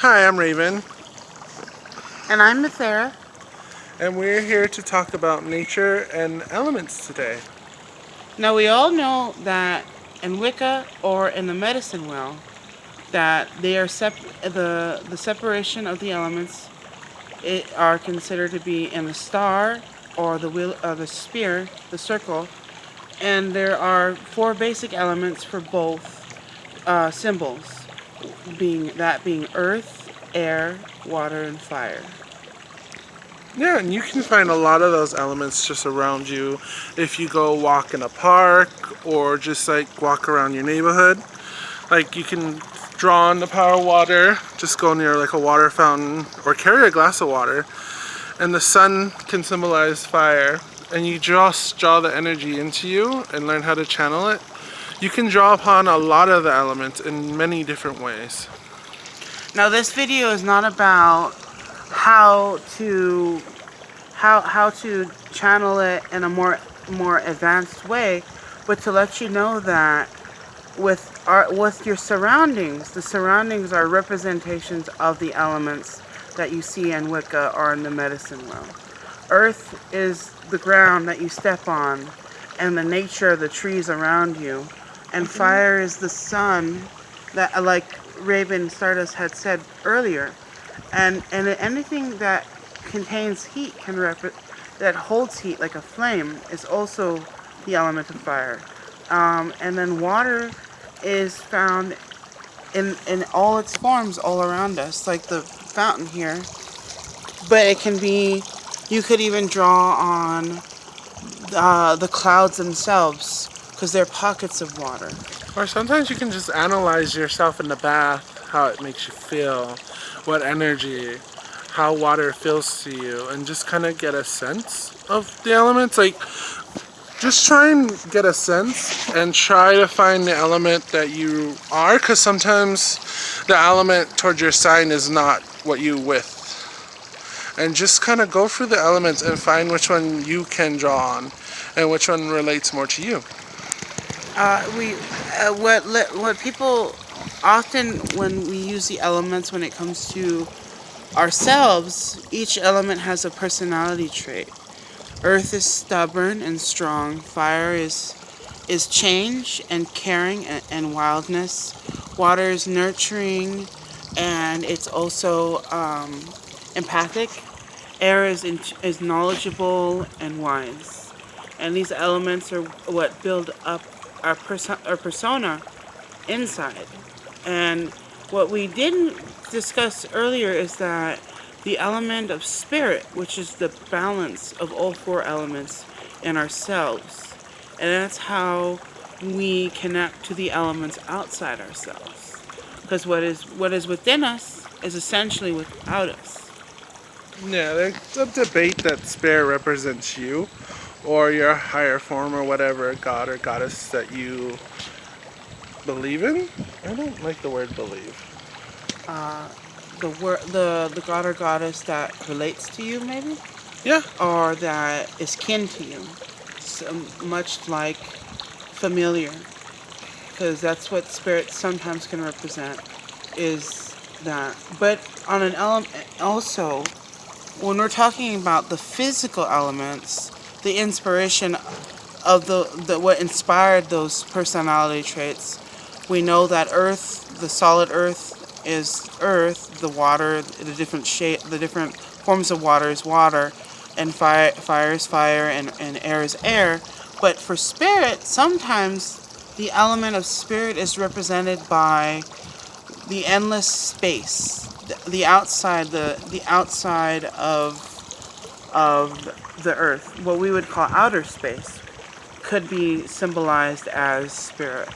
Hi, I'm Raven, And I'm Mathera. and we're here to talk about nature and elements today. Now, we all know that in Wicca or in the medicine well, that they are the separation of the elements are considered to be in the star or the wheel, the spear, the circle, and there are four basic elements for both symbols, being earth, air, water, and fire. Yeah, and you can find a lot of those elements just around you if you go walk in a park or just like walk around your neighborhood. Like you can draw on the power of water, just go near like a water fountain or carry a glass of water, and the sun can symbolize fire, and you just draw the energy into you and learn how to channel it. You can draw upon a lot of the elements in many different ways. Now, this video is not about how to how to channel it in a more advanced way, but to let you know that with your surroundings, the surroundings are representations of the elements that you see in Wicca or in the medicine well. Earth is the ground that you step on, and the nature of the trees around you, and fire is the sun that, like Raven Stardust had said earlier, and anything that contains heat that holds heat like a flame is also the element of fire. And then water is found in all its forms all around us, like the fountain here. But it can be, you could even draw on the clouds themselves because they're pockets of water. Or sometimes you can just analyze yourself in the bath, how it makes you feel, what energy, how water feels to you, and just kind of get a sense of the elements. Like, just try and get a sense and try to find the element that you are, because sometimes the element towards your sign is not what you with. And just kind of go through the elements and find which one you can draw on and which one relates more to you. We what people often, when we use the elements when it comes to ourselves, each element has a personality trait. Earth is stubborn and strong. Fire is change and caring and wildness. Water is nurturing, and it's also empathic. Air is knowledgeable and wise. And these elements are what build up our persona inside. And what we didn't discuss earlier is that the element of spirit, which is the balance of all four elements in ourselves, and that's how we connect to the elements outside ourselves. Because what is within us is essentially without us. Yeah, there's a debate that spirit represents you or your higher form or whatever god or goddess that you believe in. I don't like the word believe. The god or goddess that relates to you, maybe, Yeah, or that is kin to you, so much like familiar, because that's what spirit sometimes can represent, is that. But on an element, also, when we're talking about the physical elements, the inspiration of the what inspired those personality traits, we know that earth, the solid earth, is earth. The water, the different forms of water is water, and fire is fire, and air is air. But for spirit, sometimes the element of spirit is represented by the endless space, the outside, the outside of the earth, what we would call outer space, could be symbolized as spirit,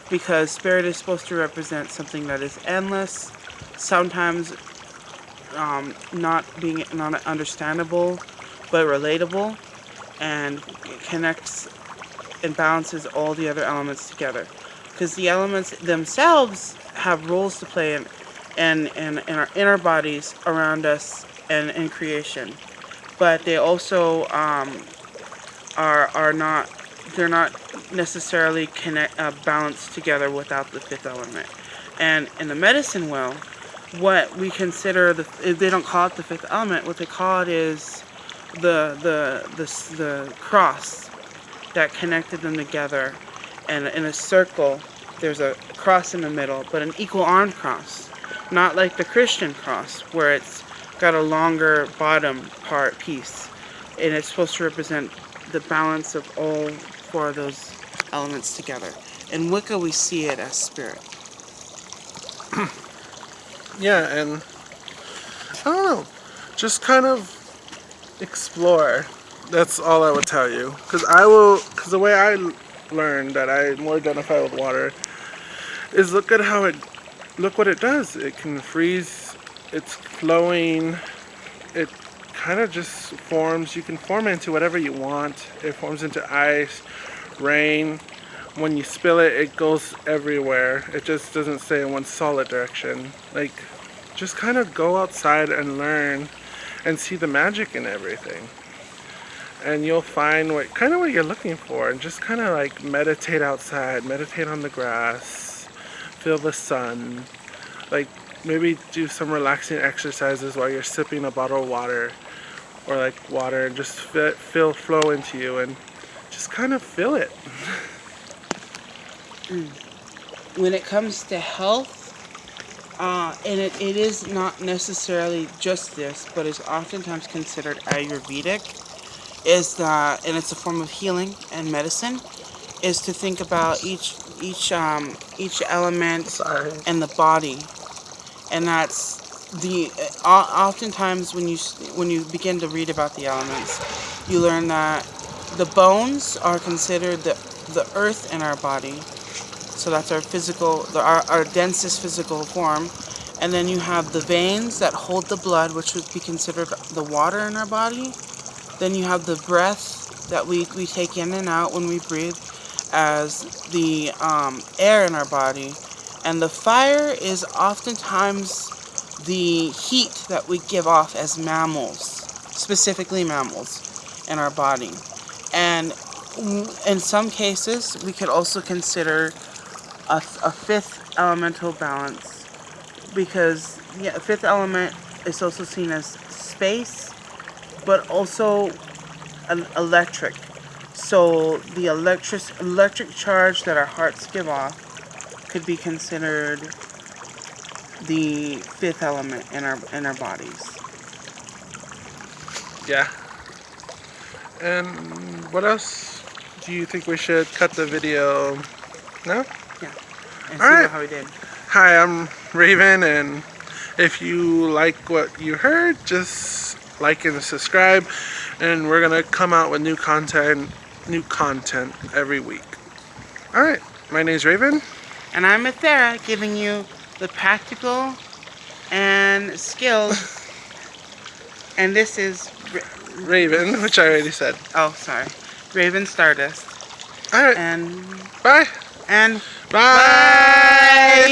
because spirit is supposed to represent something that is endless, sometimes not understandable, but relatable, and it connects and balances all the other elements together. Because the elements themselves have roles to play in our inner bodies around us and in creation, but they also are not, they're not necessarily balanced together without the fifth element. And in the medicine well, what we consider they don't call it the fifth element. What they call it is the cross that connected them together, and in a circle there's a cross in the middle, but an equal armed cross, not like the Christian cross where it's got a longer bottom part piece, and it's supposed to represent the balance of all four of those elements together. In Wicca, we see it as spirit. Yeah, and I don't know, just kind of explore. That's all I would tell you. Because the way I learned that I more identify with water is look what it does. It can freeze, it's flowing, it kind of just forms, you can form it into whatever you want. It forms into ice, rain. When you spill it, it goes everywhere. It just doesn't stay in one solid direction. Like, just kind of go outside and learn and see the magic in everything. And you'll find what you're looking for, and just kind of like meditate outside, meditate on the grass, feel the sun, like maybe do some relaxing exercises while you're sipping a bottle of water, or like water, and just feel flow into you, and just kind of feel it. When it comes to health, and it is not necessarily just this, but is oftentimes considered Ayurvedic, is that, and it's a form of healing and medicine, is to think about each element in the body, and that's oftentimes when you begin to read about the elements, you learn that the bones are considered the earth in our body. So that's our physical, our densest physical form. And then you have the veins that hold the blood, which would be considered the water in our body. Then you have the breath that we take in and out when we breathe as the air in our body. And the fire is oftentimes the heat that we give off as mammals, specifically mammals in our body. And in some cases, we could also consider a fifth elemental balance, because a fifth element is also seen as space, but also an electric. So the electric charge that our hearts give off could be considered the fifth element in our bodies. Yeah. And what else do you think we should cut the video? No? Yeah. And All see right. how we did. Hi, I'm Raven, and if you like what you heard, just like and subscribe, and we're gonna come out with new content every week. All right, my name's Raven, And I'm Athera, giving you the practical and skills. And this is Raven, which I already said. oh, sorry, Raven Stardust. All right, And bye. and Bye.